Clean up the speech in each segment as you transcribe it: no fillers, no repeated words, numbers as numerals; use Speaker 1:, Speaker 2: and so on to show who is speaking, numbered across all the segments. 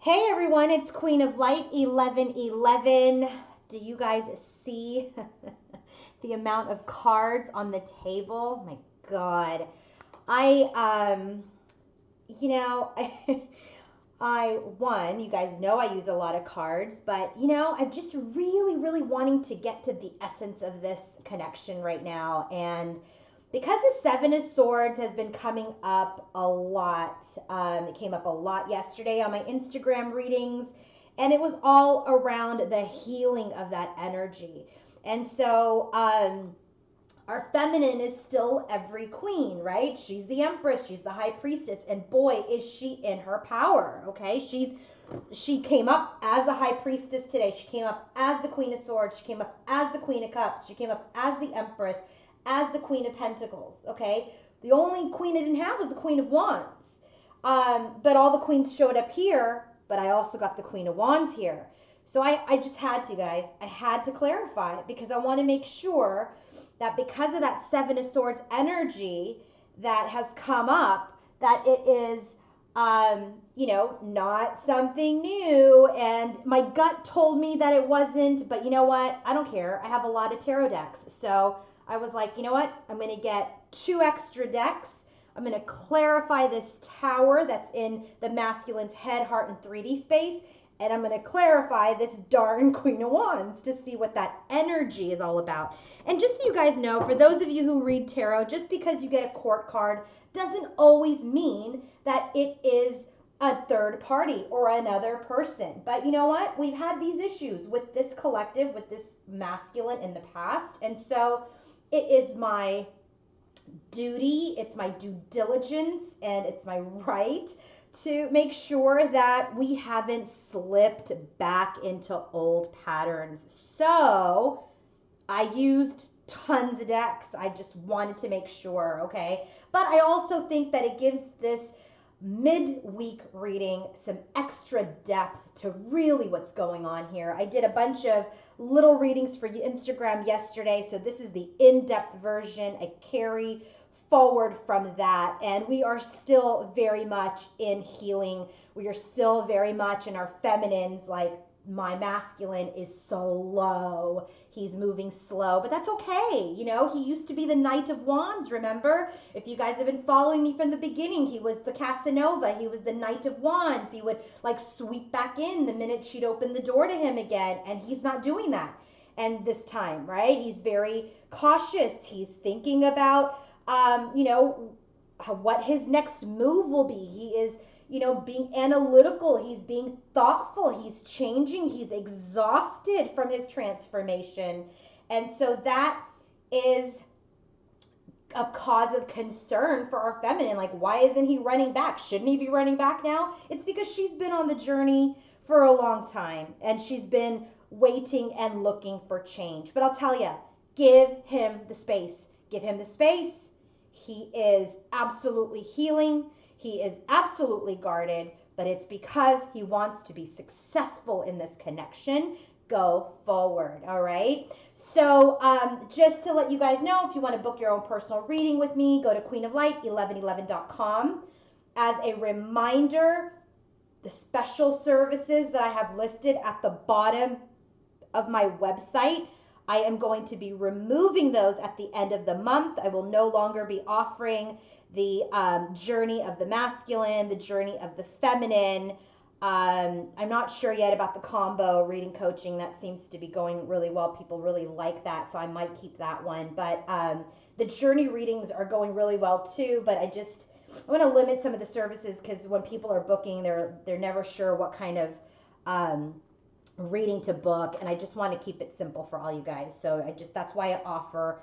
Speaker 1: Hey everyone, it's Queen of Light 1111. Do you guys see the amount of cards on the table? My God. I you know, I one, you guys know I use a lot of cards, but I'm just really wanting to get to the essence of this connection right now. And because the Seven of Swords has been coming up a lot, it came up a lot yesterday on my Instagram readings, and it was all around the healing of that energy. And so, our feminine is still every queen, right? She's the empress, she's the high priestess, and boy, is she in her power, okay? She came up as the high priestess today. She came up as the queen of swords. She came up as the queen of cups. She came up as the empress, as the queen of pentacles, okay? The only queen I didn't have was the queen of wands. But all the queens showed up here, but I also got the queen of wands here. So I just had to, guys. I had to clarify it because I want to make sure that because of that Seven of Swords energy that has come up, that it is, not something new. And my gut told me that it wasn't, but you know what? I don't care. I have a lot of tarot decks. So I was like, you know what? I'm going to get two extra decks. I'm going to clarify this tower that's in the masculine's head, heart, and 3D space. And I'm going to clarify this darn Queen of Wands to see what that energy is all about. And just so you guys know, for those of you who read tarot, just because you get a court card doesn't always mean that it is a third party or another person. But you know what? We've had these issues with this collective, with this masculine in the past. And so it is my duty, it's my due diligence, and it's my right to make sure that we haven't slipped back into old patterns. So I used tons of decks. I just wanted to make sure, okay? But I also think that it gives this midweek reading some extra depth to really what's going on here. I did a bunch of little readings for Instagram yesterday, so this is the in-depth version. I carry forward from that, and we are still very much in healing. We are still very much in our feminines. Like, my masculine is so low, he's moving slow, but that's okay. He used to be the Knight of Wands, remember? If you guys have been following me from the beginning, he was the Casanova, he was the Knight of Wands. He would like sweep back in the minute she'd open the door to him again, and he's not doing that. And this time, right, he's very cautious. He's thinking about what his next move will be. He is, being analytical. He's being thoughtful. He's changing. He's exhausted from his transformation. And so that is a cause of concern for our feminine. Like, why isn't he running back? Shouldn't he be running back now? It's because she's been on the journey for a long time and she's been waiting and looking for change. But I'll tell you, give him the space. Give him the space. He is absolutely healing. He is absolutely guarded, but it's because he wants to be successful in this connection. Go forward, all right? So just to let you guys know, if you want to book your own personal reading with me, go to queenoflight1111.com. As a reminder, the special services that I have listed at the bottom of my website, I am going to be removing those at the end of the month. I will no longer be offering the journey of the masculine, the journey of the feminine. I'm not sure yet about the combo reading coaching. That seems to be going really well. People really like that, so I might keep that one. But the journey readings are going really well too. But I want to limit some of the services because when people are booking, they're never sure what kind of reading to book, and I just want to keep it simple for all you guys. So that's why I offer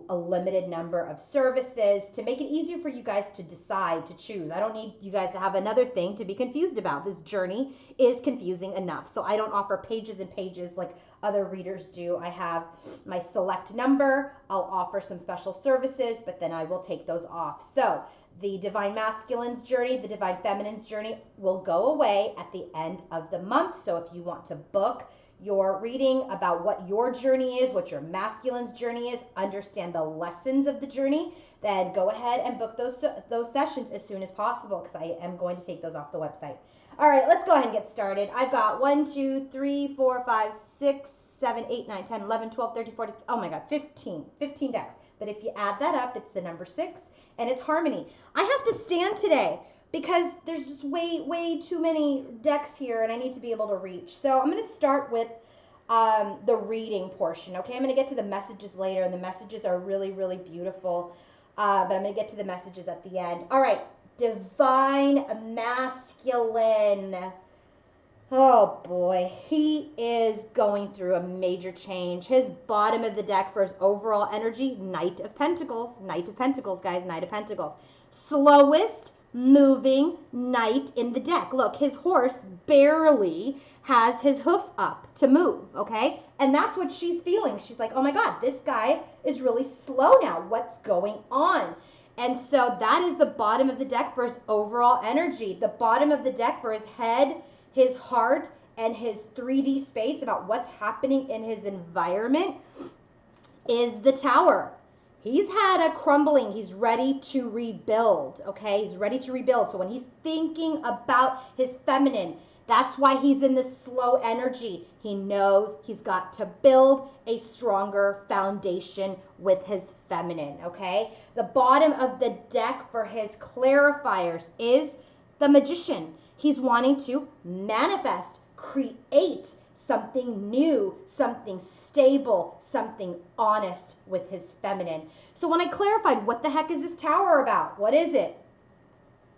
Speaker 1: a limited number of services to make it easier for you guys to decide, to choose. I don't need you guys to have another thing to be confused about. This journey is confusing enough. So I don't offer pages and pages like other readers do. I have my select number. I'll offer some special services, but then I will take those off. So the Divine Masculine's journey, the Divine Feminine's journey will go away at the end of the month. So if you want to book your reading about what your journey is, what your masculine's journey is, understand the lessons of the journey, then go ahead and book those sessions as soon as possible because I am going to take those off the website. All right, let's go ahead and get started. I've got 1, 2, 3, 4, 5, 6, 7, 8, 9, 10, 11, 12, 13, 14, oh my God, 15 decks. But if you add that up, it's the number 6, and it's harmony. I have to stand today because there's just way too many decks here, and I need to be able to reach. So I'm going to start with the reading portion, okay? I'm going to get to the messages later, and the messages are really beautiful, but I'm going to get to the messages at the end. All right, divine masculine. Oh boy, he is going through a major change. His bottom of the deck for his overall energy, Knight of Pentacles. Knight of Pentacles, guys, Knight of Pentacles. Slowest moving knight in the deck. Look, his horse barely has his hoof up to move, okay? And that's what she's feeling. She's like, oh my God, this guy is really slow now. What's going on? And so that is the bottom of the deck for his overall energy. The bottom of the deck for his head, his heart, and his 3D space about what's happening in his environment is the Tower. He's had a crumbling. He's ready to rebuild, okay? He's ready to rebuild. So when he's thinking about his feminine, that's why he's in this slow energy. He knows he's got to build a stronger foundation with his feminine, okay? The bottom of the deck for his clarifiers is the Magician. He's wanting to manifest, create something new, something stable, something honest with his feminine. So when I clarified, what the heck is this Tower about? What is it?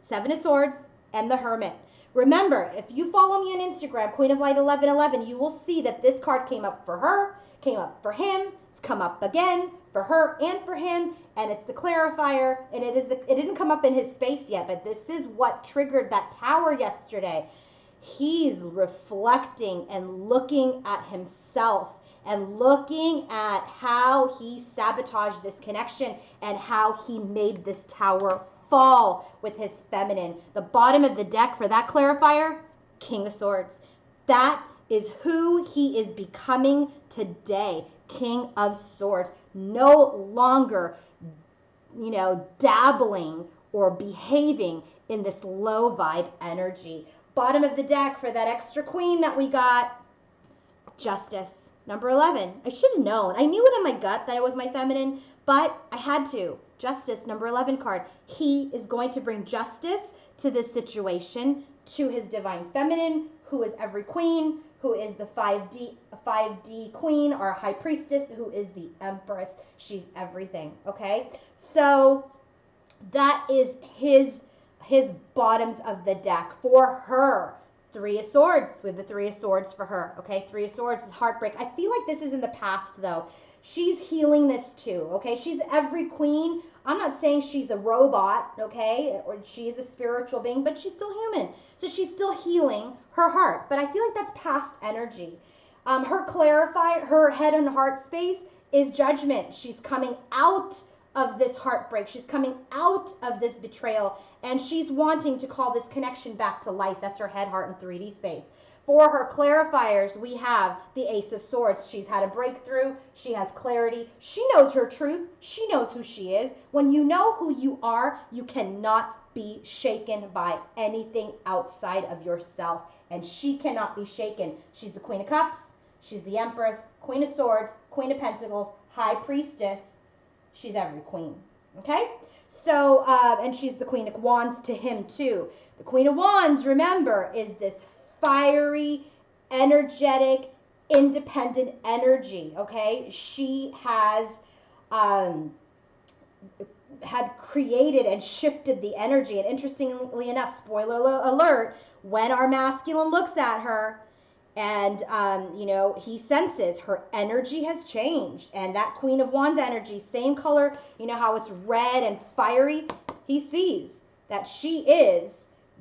Speaker 1: 7 of Swords and the Hermit. Remember, if you follow me on Instagram, Queen of Light 1111, you will see that this card came up for her, came up for him, it's come up again for her and for him, and it's the clarifier, and it didn't come up in his space yet, but this is what triggered that Tower yesterday. He's reflecting and looking at himself and looking at how he sabotaged this connection and how he made this Tower fall with his feminine. The bottom of the deck for that clarifier, King of Swords. That is who he is becoming today, King of Swords. No longer, dabbling or behaving in this low vibe energy. Bottom of the deck for that extra queen that we got, Justice, number 11. I should have known. I knew it in my gut that it was my feminine, but I had to. Justice, number 11 card. He is going to bring justice to this situation, to his divine feminine, who is every queen, who is the 5D queen, our high priestess, who is the empress. She's everything, okay? So that is his bottoms of the deck for her. 3 of Swords, with the 3 of Swords for her, okay? 3 of Swords is heartbreak. I feel like this is in the past, though. She's healing this too, okay? She's every queen. I'm not saying she's a robot, okay? Or she is a spiritual being, but she's still human. So she's still healing her heart. But I feel like that's past energy. Her clarifier, her head and heart space is Judgment. She's coming out of this heartbreak. She's coming out of this betrayal. And she's wanting to call this connection back to life. That's her head, heart, and 3D space. For her clarifiers, we have the Ace of Swords. She's had a breakthrough. She has clarity. She knows her truth. She knows who she is. When you know who you are, you cannot be shaken by anything outside of yourself. And she cannot be shaken. She's the Queen of Cups. She's the Empress, Queen of Swords, Queen of Pentacles, High Priestess. She's every queen. Okay? So, and she's the Queen of Wands to him too. The Queen of Wands, remember, is this fiery, energetic, independent energy, okay? She has had created and shifted the energy. And interestingly enough, spoiler alert, when our masculine looks at her and, he senses her energy has changed. And that Queen of Wands energy, same color, how it's red and fiery, he sees that she is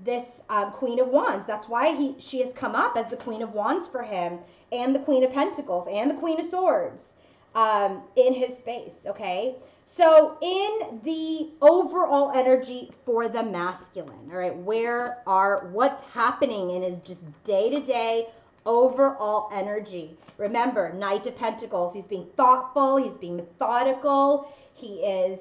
Speaker 1: this Queen of Wands. That's why she has come up as the Queen of Wands for him, and the Queen of Pentacles, and the Queen of Swords in his space, okay? So in the overall energy for the masculine, all right, what's happening in his just day-to-day overall energy? Remember, Knight of Pentacles, he's being thoughtful, he's being methodical, he is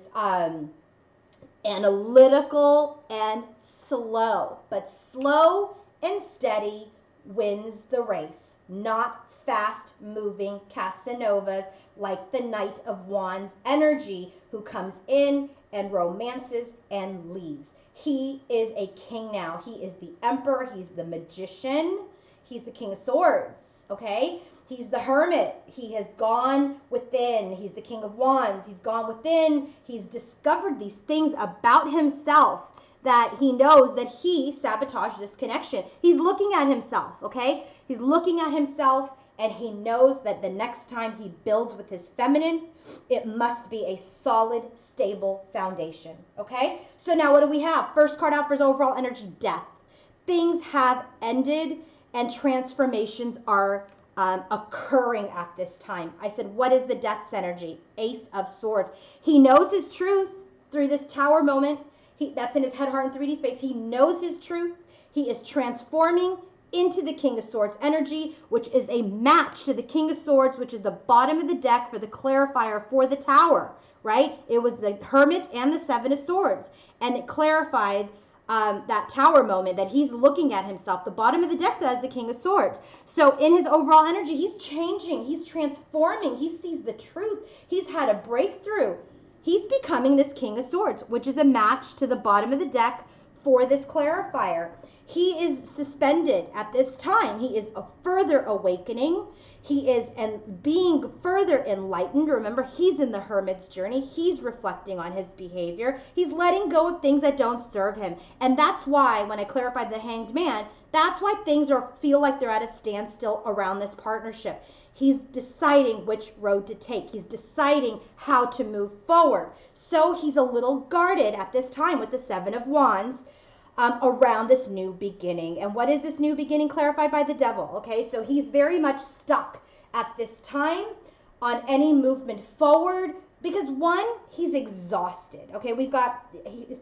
Speaker 1: analytical and slow, but slow and steady wins the race, not fast-moving Casanovas like the Knight of Wands energy who comes in and romances and leaves. He is a king now. He is the emperor. He's the magician. He's the king of swords, okay? He's the hermit. He has gone within. He's the king of wands. He's gone within. He's discovered these things about himself that he knows that he sabotaged this connection. He's looking at himself, okay? He's looking at himself, and he knows that the next time he builds with his feminine, it must be a solid, stable foundation, okay? So now what do we have? First card out for his overall energy, death. Things have ended and transformations are occurring at this time. I said, what is the death's energy? Ace of Swords. He knows his truth through this tower moment. That's in his head, heart, and 3D space. He knows his truth. He is transforming into the King of Swords energy, which is a match to the King of Swords, which is the bottom of the deck for the clarifier for the tower, right? It was the Hermit and the Seven of Swords, and it clarified that tower moment that he's looking at himself. The bottom of the deck has the King of Swords. So in his overall energy, he's changing, he's transforming, he sees the truth, he's had a breakthrough. He's becoming this King of Swords, which is a match to the bottom of the deck for this clarifier. He is suspended at this time. He is a further awakening. He is being further enlightened. Remember, he's in the hermit's journey. He's reflecting on his behavior. He's letting go of things that don't serve him. And that's why, when I clarified the Hanged Man, that's why things feel like they're at a standstill around this partnership. He's deciding which road to take. He's deciding how to move forward. So he's a little guarded at this time with the Seven of Wands around this new beginning. And what is this new beginning? Clarified by the Devil. Okay, so he's very much stuck at this time on any movement forward because, one, he's exhausted. Okay, we've got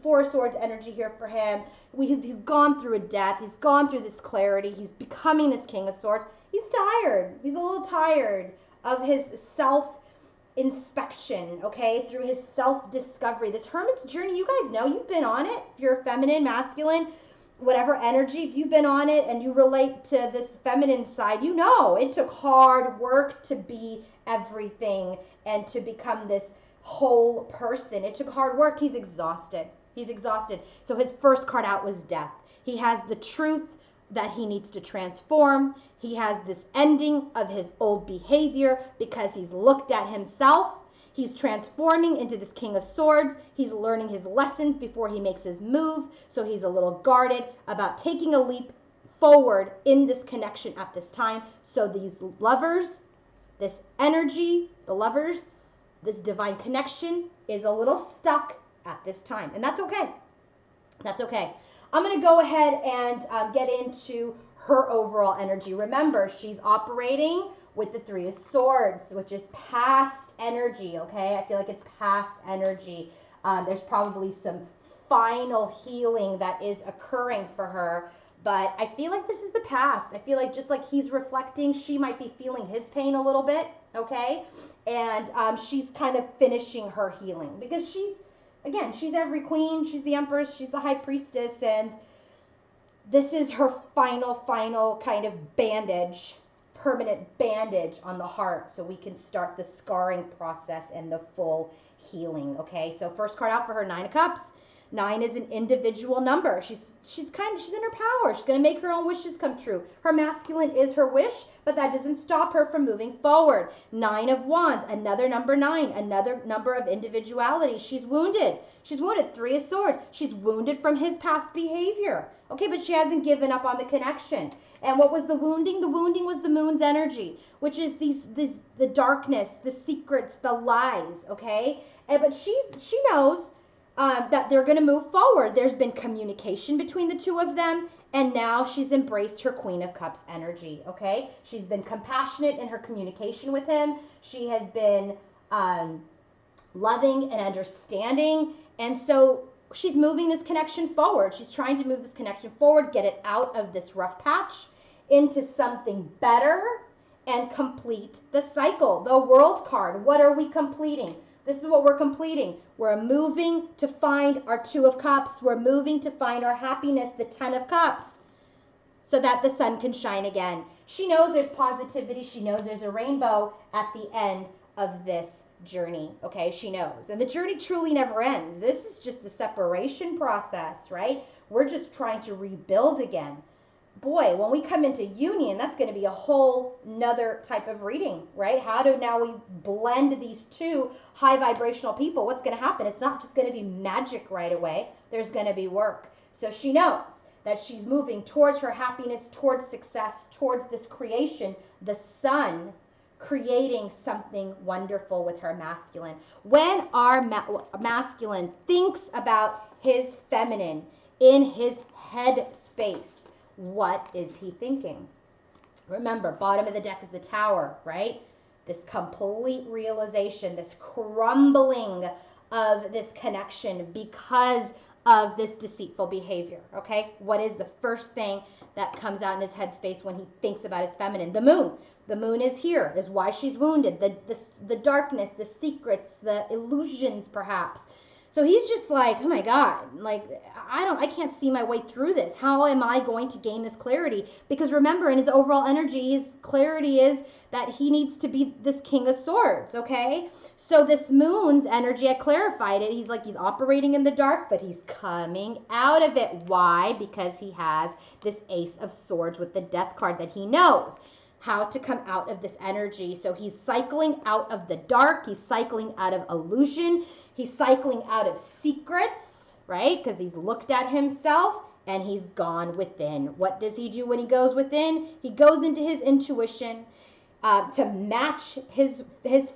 Speaker 1: Four of Swords energy here for him. He's gone through a death. He's gone through this clarity. He's becoming this King of Swords. He's tired. He's a little tired of his self-inspection, okay, through his self-discovery. This hermit's journey, you guys know, you've been on it. If you're feminine, masculine, whatever energy, if you've been on it and you relate to this feminine side, you know it took hard work to be everything and to become this whole person. It took hard work. He's exhausted. He's exhausted. So his first card out was death. He has the truth that he needs to transform. He has this ending of his old behavior because he's looked at himself. He's transforming into this King of Swords. He's learning his lessons before he makes his move. So he's a little guarded about taking a leap forward in this connection at this time. So these lovers, this energy, the lovers, this divine connection is a little stuck at this time. And that's okay. That's okay. I'm going to go ahead and get into her overall energy. Remember, she's operating with the Three of Swords, which is past energy, okay? I feel like it's past energy. There's probably some final healing that is occurring for her, but I feel like this is the past. I feel like just like he's reflecting, she might be feeling his pain a little bit, okay? And she's kind of finishing her healing because again, she's every queen, she's the empress, she's the high priestess, and this is her final kind of bandage, permanent bandage on the heart, so we can start the scarring process and the full healing, okay? So first card out for her, Nine of Cups. 9 is an individual number. She's in her power. She's going to make her own wishes come true. Her masculine is her wish, but that doesn't stop her from moving forward. 9 of Wands, another number 9, another number of individuality. She's wounded. She's wounded. 3 of Swords. She's wounded from his past behavior. Okay, but she hasn't given up on the connection. And what was the wounding? The wounding was the moon's energy, which is the darkness, the secrets, the lies, okay? But she knows that they're going to move forward. There's been communication between the two of them, and now she's embraced her Queen of Cups energy, okay? She's been compassionate in her communication with him. She has been loving and understanding, and so she's moving this connection forward. She's trying to move this connection forward, get it out of this rough patch into something better, and complete the cycle. The World card, what are we completing? This is what we're completing. We're moving to find our Two of Cups. We're moving to find our happiness, the Ten of Cups. so that the sun can shine again. She knows there's positivity. She knows there's a rainbow at the end of this journey. Okay, she knows. And the journey truly never ends. This is just the separation process, right? We're just trying to rebuild again. Boy, when we come into union, that's going to be a whole nother type of reading, right? How do now we blend these two high vibrational people? What's going to happen? It's not just going to be magic right away. There's going to be work. So she knows that she's moving towards her happiness, towards success, towards this creation, the sun creating something wonderful with her masculine. When our masculine thinks about his feminine in his head space, what is he thinking? Remember, bottom of the deck is the Tower, right? This complete realization, this crumbling of this connection because of this deceitful behavior, okay? What is the first thing that comes out in his headspace when he thinks about his feminine? The moon. The moon is here, is why she's wounded. The darkness, the secrets, the illusions, perhaps. So he's just like, oh my God, like, I can't see my way through this. How am I going to gain this clarity? Because remember, in his overall energy, his clarity is that he needs to be this King of Swords, okay? So this moon's energy, I clarified it. He's like, he's operating in the dark, but he's coming out of it. Why? Because he has this Ace of Swords with the Death card that he knows how to come out of this energy. So he's cycling out of the dark. He's cycling out of illusion. He's cycling out of secrets, right? Because he's looked at himself and he's gone within. What does he do when he goes within? He goes into his intuition to match his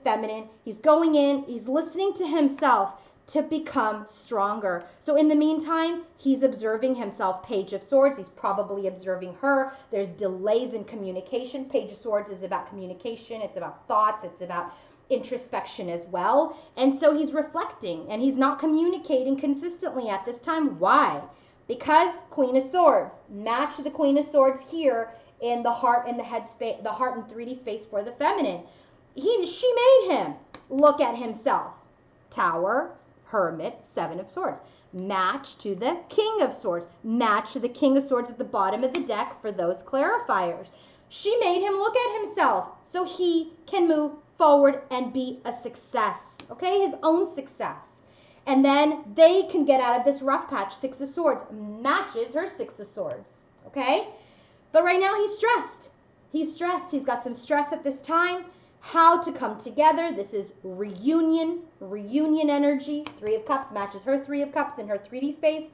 Speaker 1: feminine. He's going in. He's listening to himself to become stronger. So in the meantime, he's observing himself. Page of Swords, he's probably observing her. There's delays in communication. Page of Swords is about communication. It's about thoughts. It's about introspection as well. And so he's reflecting and he's not communicating consistently at this time. Why? Because Queen of Swords. Match the Queen of Swords here in the heart and the head space, the heart and 3D space for the feminine. She made him look at himself. Tower, Hermit, Seven of Swords. Match to the King of Swords. Match to the King of Swords at the bottom of the deck for those clarifiers. She made him look at himself so he can move forward and be a success. Okay, his own success. And then they can get out of this rough patch. Six of Swords matches her Six of Swords. Okay, but right now he's stressed. He's stressed. He's got some stress at this time. How to come together. This is reunion energy. Three of Cups matches her Three of Cups in her 3D space,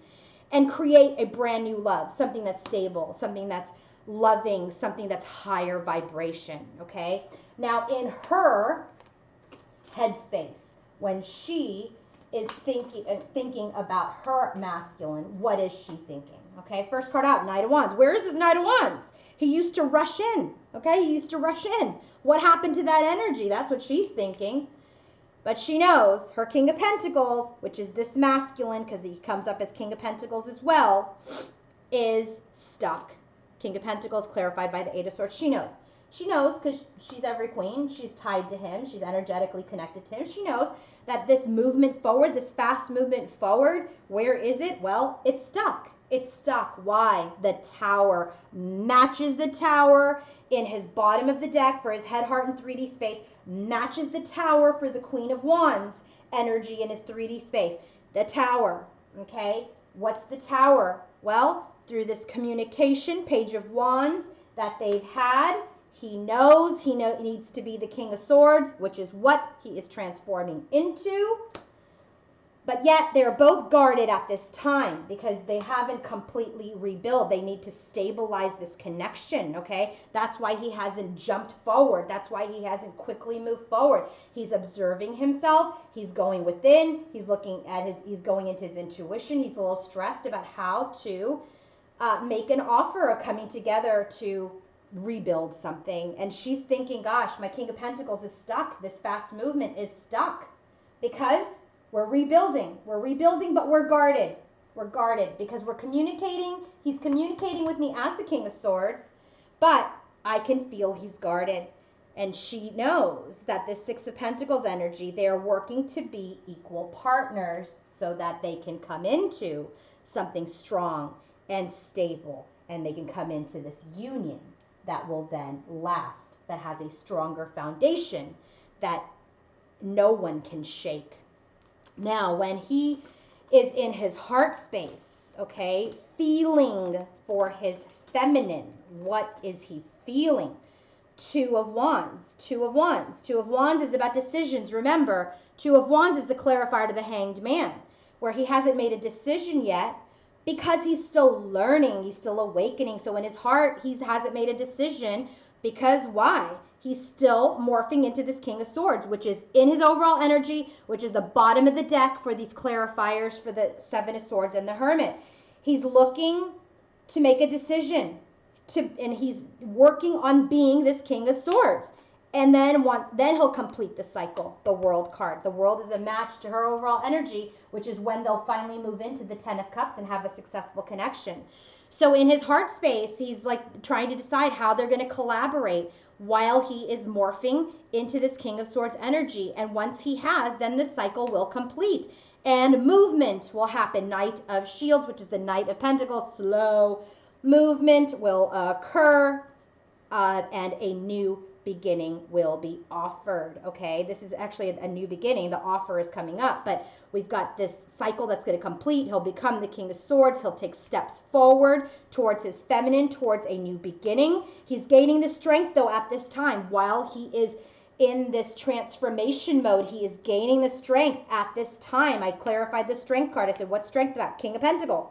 Speaker 1: and create a brand new love, something that's stable, something that's loving, something that's higher vibration, okay? Now in her headspace, when she is thinking about her masculine, what is she thinking? Okay, first card out, Knight of Wands. Where is this Knight of Wands? He used to rush in, okay? He used to rush in. What happened to that energy? That's what she's thinking. But she knows her King of Pentacles, which is this masculine, because he comes up as King of Pentacles as well, is stuck. King of Pentacles clarified by the Eight of Swords. She knows. She knows because she's every queen. She's tied to him. She's energetically connected to him. She knows that this movement forward, this fast movement forward, where is it? Well, it's stuck. It's stuck. Why? The Tower matches the Tower in his bottom of the deck for his head, heart, and 3D space. Matches the Tower for the Queen of Wands energy in his 3D space. The Tower, okay? What's the Tower? Well, through this communication, Page of Wands that they've had, he knows he needs to be the King of Swords, which is what he is transforming into. But yet they're both guarded at this time because they haven't completely rebuilt. They need to stabilize this connection, okay? That's why he hasn't jumped forward. That's why he hasn't quickly moved forward. He's observing himself. He's going within. He's looking at he's going into his intuition. He's a little stressed about how to make an offer of coming together to rebuild something. And she's thinking, gosh, my King of Pentacles is stuck. This fast movement is stuck because we're rebuilding, but we're guarded. We're guarded because we're communicating. He's communicating with me as the King of Swords, but I can feel he's guarded. And she knows that this Six of Pentacles energy, they are working to be equal partners so that they can come into something strong and stable and they can come into this union that will then last, that has a stronger foundation that no one can shake. Now, when he is in his heart space, okay, feeling for his feminine, what is he feeling? Two of Wands, Two of Wands. Two of Wands is about decisions. Remember, Two of Wands is the clarifier to the Hanged Man, where he hasn't made a decision yet because he's still learning, he's still awakening. So in his heart, he hasn't made a decision because why? He's still morphing into this King of Swords, which is in his overall energy, which is the bottom of the deck for these clarifiers for the Seven of Swords and the Hermit. He's looking to make a decision. And he's working on being this King of Swords. And then he'll complete the cycle, the World card. The World is a match to her overall energy, which is when they'll finally move into the Ten of Cups and have a successful connection. So in his heart space, he's like trying to decide how they're going to collaborate while he is morphing into this King of Swords energy. And once he has, then the cycle will complete. And movement will happen. Knight of Shields, which is the Knight of Pentacles, slow movement will occur, and a new beginning will be offered. Okay, this is actually a new beginning. The offer is coming up, but we've got this cycle that's going to complete. He'll become the King of Swords. He'll take steps forward towards his feminine, towards a new beginning. He's gaining the strength, though, at this time. While he is in this transformation mode, he is gaining the strength at this time. I clarified the strength card. I said, what's strength about? King of Pentacles,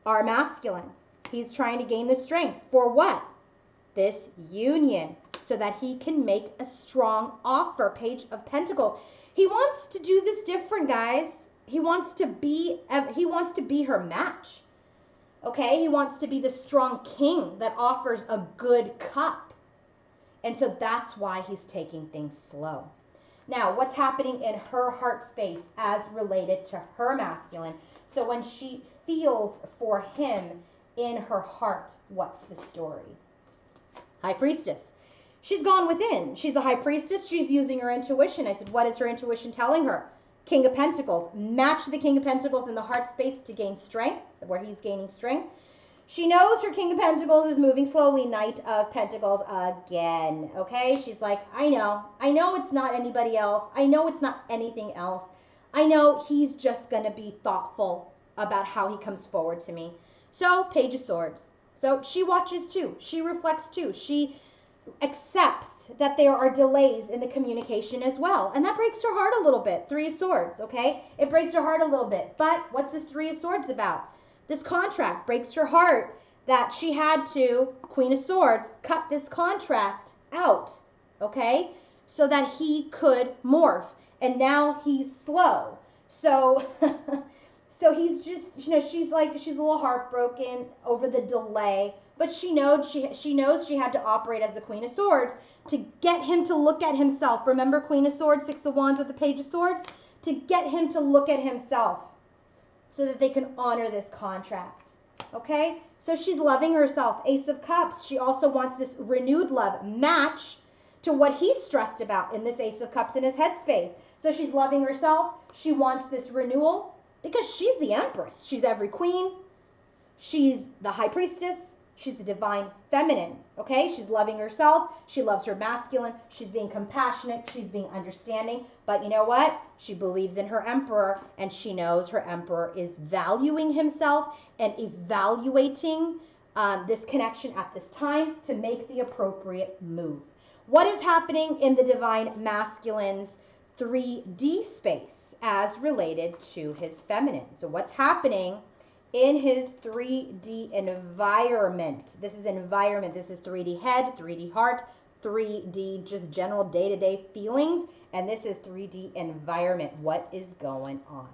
Speaker 1: our masculine. He's trying to gain the strength for what? This union, so that he can make a strong offer. Page of Pentacles. He wants to do this different, guys. He wants to be her match. Okay? He wants to be the strong king that offers a good cup. And so that's why he's taking things slow. Now, what's happening in her heart space as related to her masculine? So when she feels for him in her heart, what's the story? High Priestess. She's gone within. She's a High Priestess. She's using her intuition. I said, what is her intuition telling her? King of Pentacles. Match the King of Pentacles in the heart space to gain strength, where he's gaining strength. She knows her King of Pentacles is moving slowly. Knight of Pentacles again. Okay? She's like, I know it's not anybody else. I know it's not anything else. I know he's just going to be thoughtful about how he comes forward to me. So, Page of Swords. So she watches too. She reflects too. She accepts that there are delays in the communication as well. And that breaks her heart a little bit. Three of Swords, okay? It breaks her heart a little bit. But what's this Three of Swords about? This contract breaks her heart that she had to, Queen of Swords, cut this contract out, okay? So that he could morph. And now he's slow. So... So he's just, she's a little heartbroken over the delay, but she knows she had to operate as the Queen of Swords to get him to look at himself. Remember Queen of Swords, Six of Wands with the Page of Swords? To get him to look at himself so that they can honor this contract. Okay? So she's loving herself. Ace of Cups. She also wants this renewed love match to what he's stressed about in this Ace of Cups in his headspace. So she's loving herself. She wants this renewal. Because she's the Empress. She's every queen. She's the High Priestess. She's the divine feminine. Okay? She's loving herself. She loves her masculine. She's being compassionate. She's being understanding. But you know what? She believes in her Emperor. And she knows her Emperor is valuing himself and evaluating this connection at this time to make the appropriate move. What is happening in the divine masculine's 3D space as related to his feminine? So what's happening in his 3D environment? This is environment. This is 3D head, 3D heart, 3D just general day-to-day feelings. And this is 3D environment. What is going on?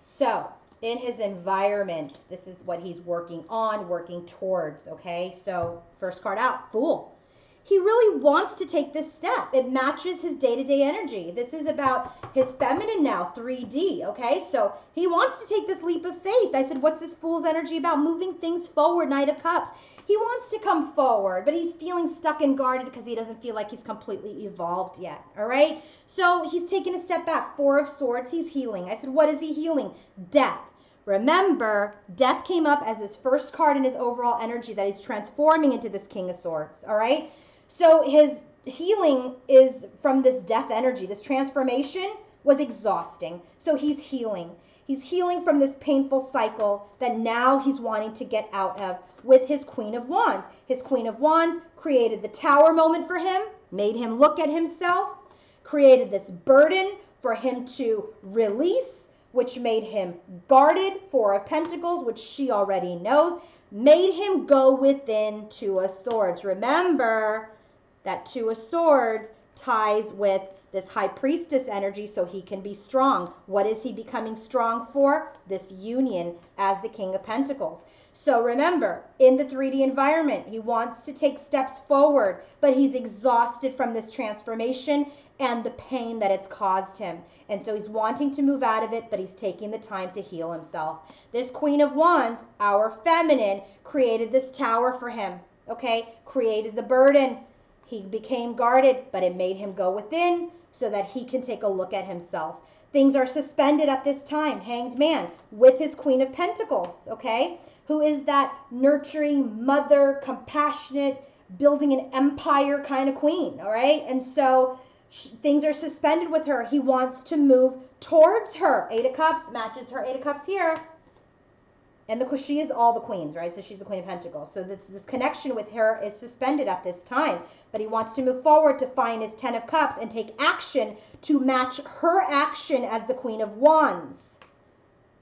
Speaker 1: So in his environment, this is what he's working on, working towards. Okay, so first card out, Fool. He really wants to take this step. It matches his day-to-day energy. This is about his feminine now, 3D, okay? So he wants to take this leap of faith. I said, what's this Fool's energy about? Moving things forward, Knight of Cups. He wants to come forward, but he's feeling stuck and guarded because he doesn't feel like he's completely evolved yet, all right? So he's taking a step back. Four of Swords, he's healing. I said, what is he healing? Death. Remember, death came up as his first card in his overall energy that he's transforming into this King of Swords, all right? So his healing is from this death energy. This transformation was exhausting. So he's healing. He's healing from this painful cycle that now he's wanting to get out of with his Queen of Wands. His Queen of Wands created the Tower moment for him, made him look at himself, created this burden for him to release, which made him guarded, Four of Pentacles, which she already knows, made him go within Two of Swords. Remember that Two of Swords ties with this High Priestess energy so he can be strong. What is he becoming strong for? This union as the King of Pentacles. So remember, in the 3D environment, he wants to take steps forward, but he's exhausted from this transformation and the pain that it's caused him. And so he's wanting to move out of it, but he's taking the time to heal himself. This Queen of Wands, our feminine, created this tower for him, okay? Created the burden. He became guarded, but it made him go within so that he can take a look at himself. Things are suspended at this time. Hanged Man with his Queen of Pentacles, okay? Who is that nurturing, mother, compassionate, building an empire kind of queen, all right? And so things are suspended with her. He wants to move towards her. Eight of Cups matches her Eight of Cups here. And she is all the queens, right? So she's the Queen of Pentacles. So this connection with her is suspended at this time. But he wants to move forward to find his Ten of Cups and take action to match her action as the Queen of Wands.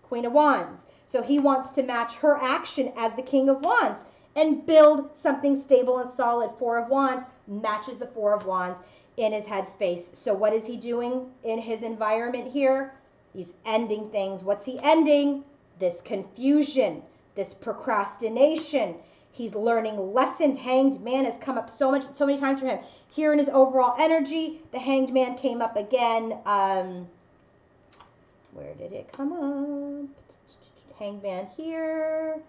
Speaker 1: Queen of Wands. So he wants to match her action as the King of Wands and build something stable and solid. Four of Wands matches the Four of Wands in his headspace. So what is he doing in his environment here? He's ending things. What's he ending? This confusion, this procrastination. He's learning lessons. Hanged Man has come up so many times for him. Here in his overall energy, the Hanged Man came up again. Where did it come up? Hanged Man here.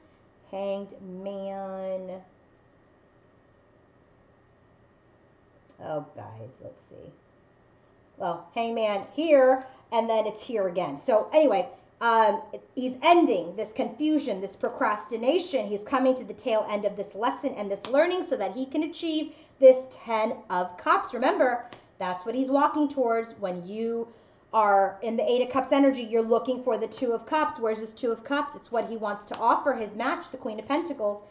Speaker 1: Hanged Man. Oh, guys, let's see. Well, Hanged Man here, and then it's here again. So anyway, he's ending this confusion, this procrastination. He's coming to the tail end of this lesson and this learning so that he can achieve this 10 of Cups. Remember, that's what he's walking towards. When you are in the Eight of Cups energy, you're looking for the Two of Cups. Where's this Two of Cups? It's what he wants to offer his match, the Queen of Pentacles,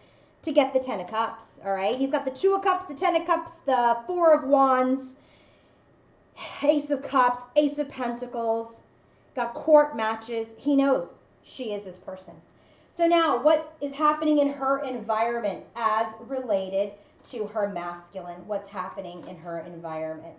Speaker 1: to get the 10 of Cups. All right, he's got the Two of Cups, the 10 of Cups, the Four of Wands, Ace of Cups, Ace of Pentacles. Got court matches. He knows she is his person. So now what is happening in her environment as related to her masculine? What's happening in her environment?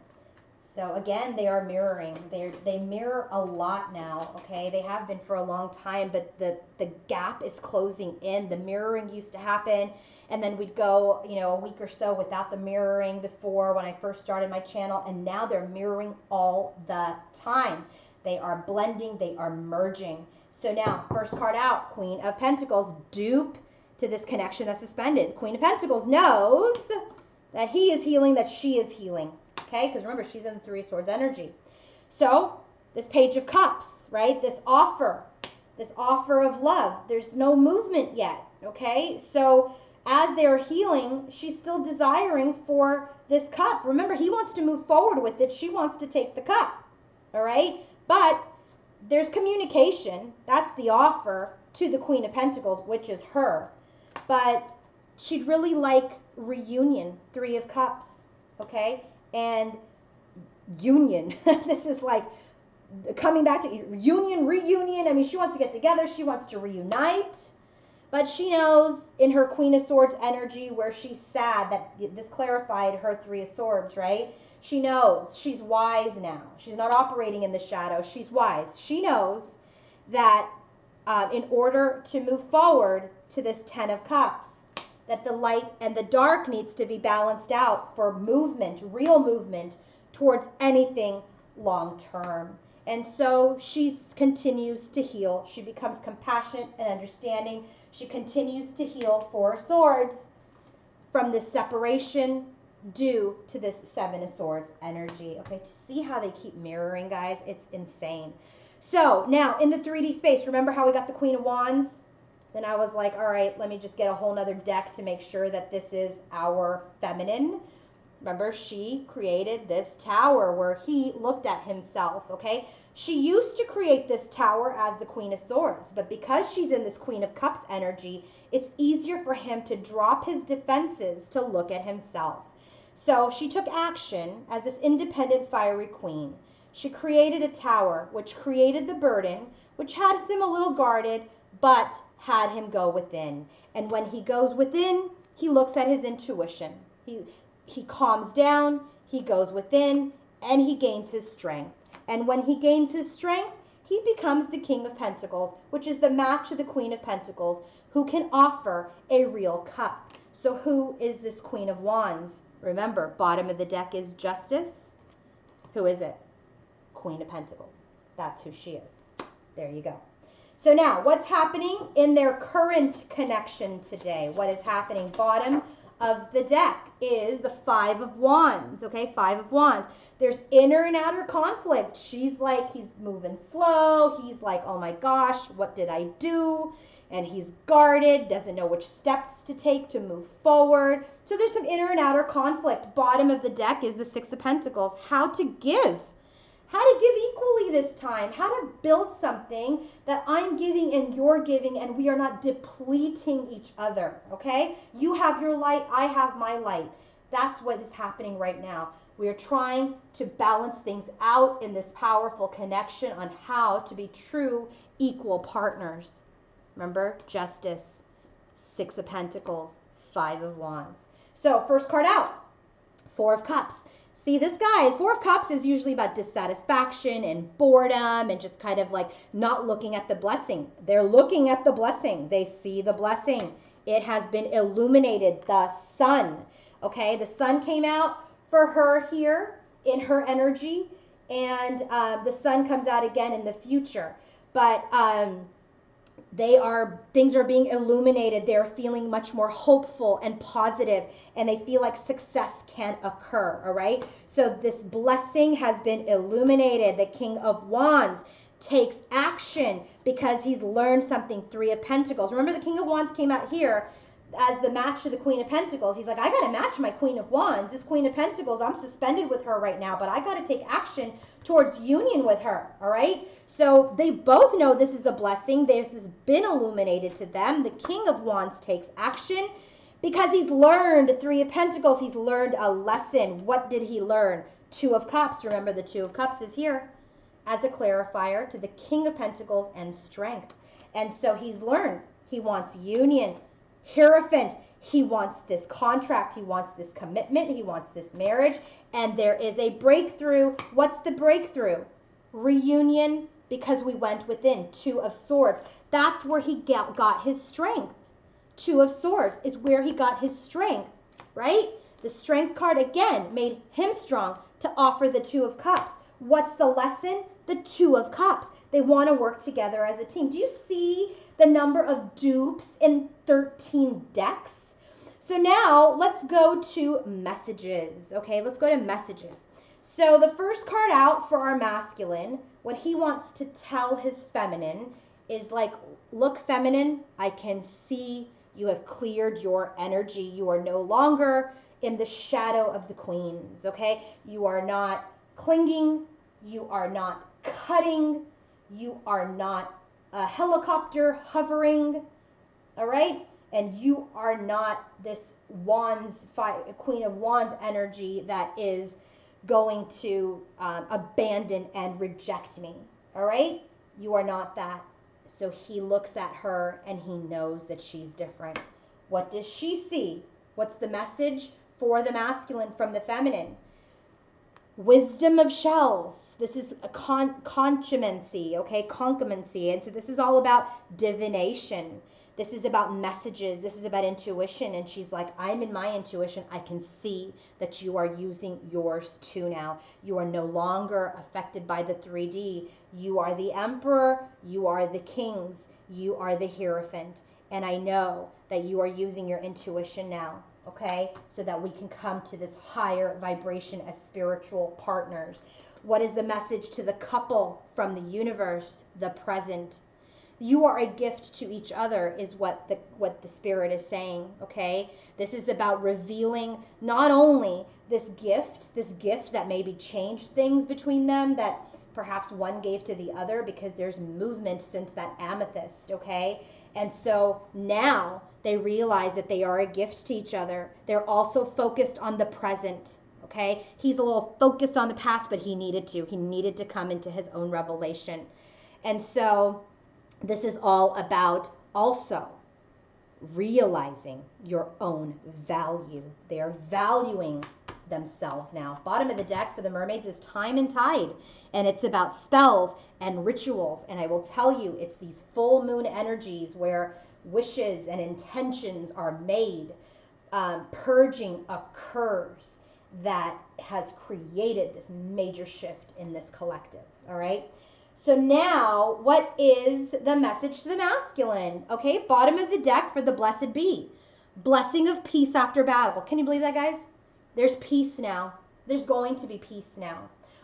Speaker 1: So again, they are mirroring. They mirror a lot now, okay? They have been for a long time, but the gap is closing in. The mirroring used to happen, and then we'd go, a week or so without the mirroring before when I first started my channel, and now they're mirroring all the time. They are blending, they are merging. So now, first card out, Queen of Pentacles, dupe to this connection that's suspended. The Queen of Pentacles knows that he is healing, that she is healing. Okay, because remember, she's in the Three of Swords energy. So, this Page of Cups, right? This offer of love. There's no movement yet, okay? So, as they're healing, she's still desiring for this cup. Remember, he wants to move forward with it. She wants to take the cup, all right? But there's communication. That's the offer to the Queen of Pentacles, which is her. But she'd really like reunion, Three of Cups, okay? And union. This is like coming back to union, reunion. I mean, she wants to get together. She wants to reunite. But she knows in her Queen of Swords energy where she's sad, that this clarified her Three of Swords, right? She knows. She's wise now. She's not operating in the shadow. She's wise. She knows that in order to move forward to this 10 of Cups, that the light and the dark needs to be balanced out for movement, real movement towards anything long term. And so she continues to heal. She becomes compassionate and understanding. She continues to heal Four of Swords from this separation due to this Seven of Swords energy. Okay, to see how they keep mirroring, guys, it's insane. So now in the 3D space, remember how we got the Queen of Wands? Then I was like, all right, let me just get a whole nother deck to make sure that this is our feminine. Remember, she created this tower where he looked at himself, okay? She used to create this tower as the Queen of Swords, but because she's in this Queen of Cups energy, it's easier for him to drop his defenses to look at himself. So she took action as this independent fiery queen. She created a tower, which created the burden, which had him a little guarded, but had him go within. And when he goes within, he looks at his intuition. He calms down, he goes within, and he gains his strength. And when he gains his strength, he becomes the King of Pentacles, which is the match of the Queen of Pentacles, who can offer a real cup. So who is this Queen of Wands? Remember, bottom of the deck is Justice. Who is it? Queen of Pentacles. That's who she is. There you go. So now, what's happening in their current connection today? What is happening? Bottom of the deck is the Five of Wands, okay? Five of Wands. There's inner and outer conflict. She's like, he's moving slow. He's like, oh my gosh, what did I do? And he's guarded, doesn't know which steps to take to move forward. So there's some inner and outer conflict. Bottom of the deck is the Six of Pentacles. How to give. How to give equally this time. How to build something that I'm giving and you're giving, and we are not depleting each other, okay? You have your light, I have my light. That's what is happening right now. We are trying to balance things out in this powerful connection on how to be true equal partners. Remember, Justice, Six of Pentacles, Five of Wands. So first card out, Four of Cups. See, this guy, Four of Cups is usually about dissatisfaction and boredom and just kind of like not looking at the blessing. They're looking at the blessing. They see the blessing. It has been illuminated, the sun. Okay, the sun came out for her here in her energy, and the sun comes out again in the future. But things are being illuminated. They're feeling much more hopeful and positive, and they feel like success can occur. All right, so this blessing has been illuminated. The King of Wands takes action because he's learned something. Three of Pentacles. Remember, the King of Wands came out here as the match to the Queen of Pentacles. He's like, I got to match my Queen of Wands. This Queen of Pentacles, I'm suspended with her right now, but I got to take action towards union with her, all right? So they both know this is a blessing. This has been illuminated to them. The King of Wands takes action because he's learned, Three of Pentacles, he's learned a lesson. What did he learn? Two of Cups. Remember, the Two of Cups is here as a clarifier to the King of Pentacles and strength. And so he's learned. He wants union. Hierophant, he wants this contract, he wants this commitment, he wants this marriage, and there is a breakthrough. What's the breakthrough? Reunion, because we went within. Two of Swords. That's where he got his strength. Two of Swords is where he got his strength, right? The Strength card, again, made him strong to offer the Two of Cups. What's the lesson? The Two of Cups. They want to work together as a team. Do you see the number of dupes in 13 decks? So now let's go to messages. Okay, let's go to messages. So the first card out for our masculine, what he wants to tell his feminine is like, look, feminine, I can see you have cleared your energy. You are no longer in the shadow of the queens, okay? You are not clinging. You are not cutting. You are not a helicopter hovering, all right? And you are not this Queen of Wands energy that is going to abandon and reject me, all right? You are not that. So he looks at her and he knows that she's different. What does she see? What's the message for the masculine from the feminine? Wisdom of shells. This is a contumacy, okay? Concomancy. And so this is all about divination. This is about messages. This is about intuition. And she's like, I'm in my intuition. I can see that you are using yours too now. You are no longer affected by the 3D. You are the emperor. You are the kings. You are the hierophant. And I know that you are using your intuition now, okay? So that we can come to this higher vibration as spiritual partners. What is the message to the couple from the universe? The present. You are a gift to each other is what the spirit is saying, okay? This is about revealing not only this gift that maybe changed things between them, that perhaps one gave to the other, because there's movement since that amethyst, okay? And so now they realize that they are a gift to each other. They're also focused on the present, okay? He's a little focused on the past, but he needed to come into his own revelation. And so this is all about also realizing your own value. They are valuing themselves now. Bottom of the deck for the mermaids is time and tide, and it's about spells and rituals. And I will tell you, it's these full moon energies where wishes and intentions are made, purging occurs, that has created this major shift in this collective. All right. So now, what is the message to the masculine? Okay, bottom of the deck for the blessed bee. Blessing of peace after battle. Can you believe that, guys? There's peace now. There's going to be peace now.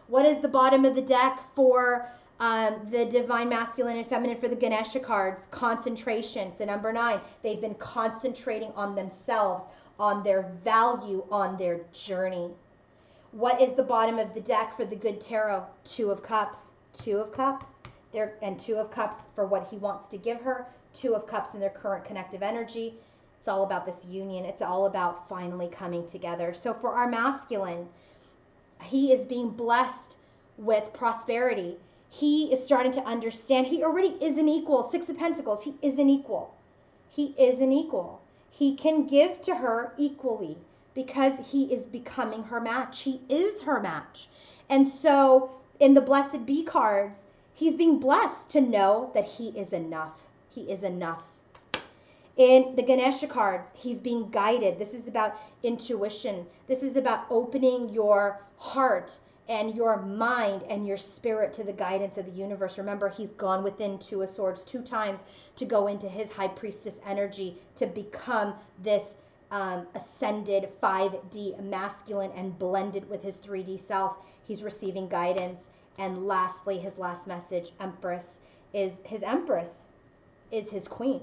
Speaker 1: What is the bottom of the deck for the divine masculine and feminine for the Ganesha cards? Concentration. It's a number 9. They've been concentrating on themselves, on their value, on their journey. What is the bottom of the deck for the good tarot? 2 of Cups. 2 of Cups there, and 2 of Cups for what he wants to give her. 2 of Cups in their current connective energy. It's all about this union. It's all about finally coming together. So for our masculine, he is being blessed with prosperity. He is starting to understand he already is an equal. 6 of Pentacles, he is an equal. He is an equal. He can give to her equally because he is becoming her match. He is her match. And so in the Blessed Bee cards, he's being blessed to know that he is enough. He is enough. In the Ganesha cards, he's being guided. This is about intuition. This is about opening your heart and your mind and your spirit to the guidance of the universe. Remember, he's gone within 2 of Swords 2 times to go into his High Priestess energy to become this ascended 5D masculine and blended with his 3D self. He's receiving guidance. And lastly, his last message, Empress, is his Empress is his queen.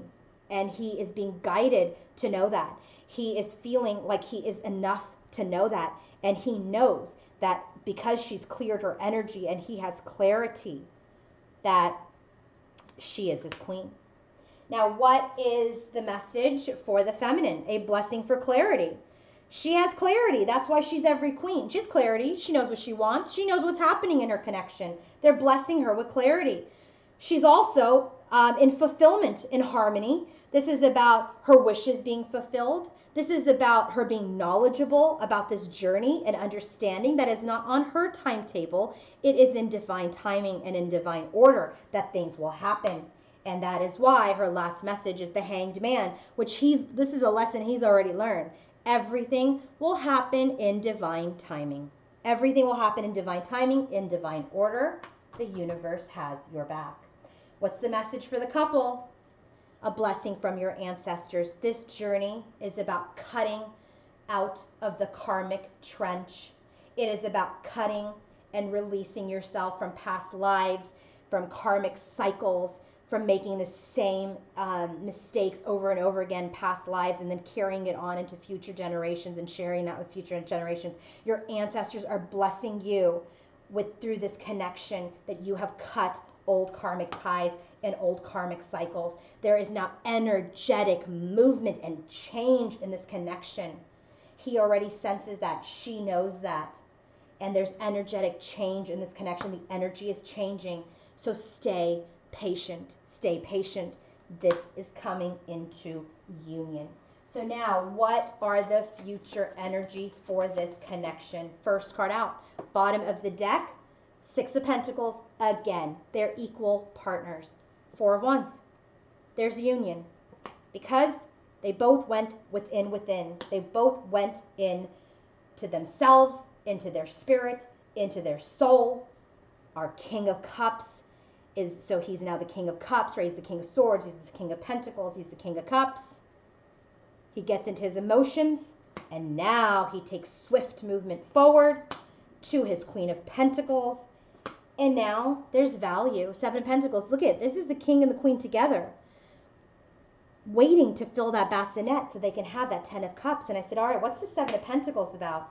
Speaker 1: And he is being guided to know that. He is feeling like he is enough to know that. And he knows that because she's cleared her energy and he has clarity, that she is his queen. Now, what is the message for the feminine? A blessing for clarity. She has clarity. That's why she's every queen. She has clarity. She knows what she wants. She knows what's happening in her connection. They're blessing her with clarity. She's also in fulfillment, in harmony. This is about her wishes being fulfilled. This is about her being knowledgeable about this journey and understanding that it's not on her timetable. It is in divine timing and in divine order that things will happen. And that is why her last message is the Hanged Man, which this is a lesson he's already learned. Everything will happen in divine timing. Everything will happen in divine timing, in divine order. The universe has your back. What's the message for the couple? A blessing from your ancestors. This journey is about cutting out of the karmic trench. It is about cutting and releasing yourself from past lives, from karmic cycles, from making the same mistakes over and over again, past lives, and then carrying it on into future generations and sharing that with future generations. Your ancestors are blessing you through this connection that you have cut old karmic ties and old karmic cycles. There is now energetic movement and change in this connection. He already senses that. She knows that. And there's energetic change in this connection. The energy is changing. So stay patient. Stay patient. This is coming into union. So now, what are the future energies for this connection? First card out. Bottom of the deck, 6 of Pentacles. Again, they're equal partners. 4 of Wands. There's union. Because they both went within. They both went in to themselves, into their spirit, into their soul. Our King of Cups so he's now the King of Cups, right? He's the King of Swords, he's the King of Pentacles, he's the King of Cups. He gets into his emotions, and now he takes swift movement forward to his Queen of Pentacles, And now there's value. Seven of Pentacles. Look at this is the King and the Queen together, waiting to fill that bassinet so they can have that Ten of Cups. And I said, all right, what's the Seven of Pentacles about?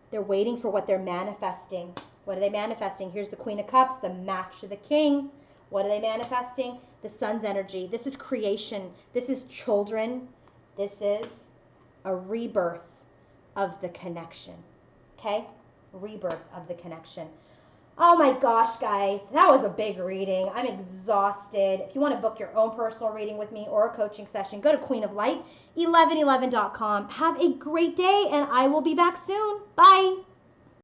Speaker 1: They're waiting for what they're manifesting. What are they manifesting? Here's the Queen of Cups, the match to the King. What are they manifesting? The Sun's energy. This is creation. This is children. This is a rebirth of the connection. Okay? Rebirth of the connection. Oh my gosh, guys, that was a big reading. I'm exhausted. If you want to book your own personal reading with me or a coaching session, go to queenoflight1111.com. Have a great day, and I will be back soon. Bye.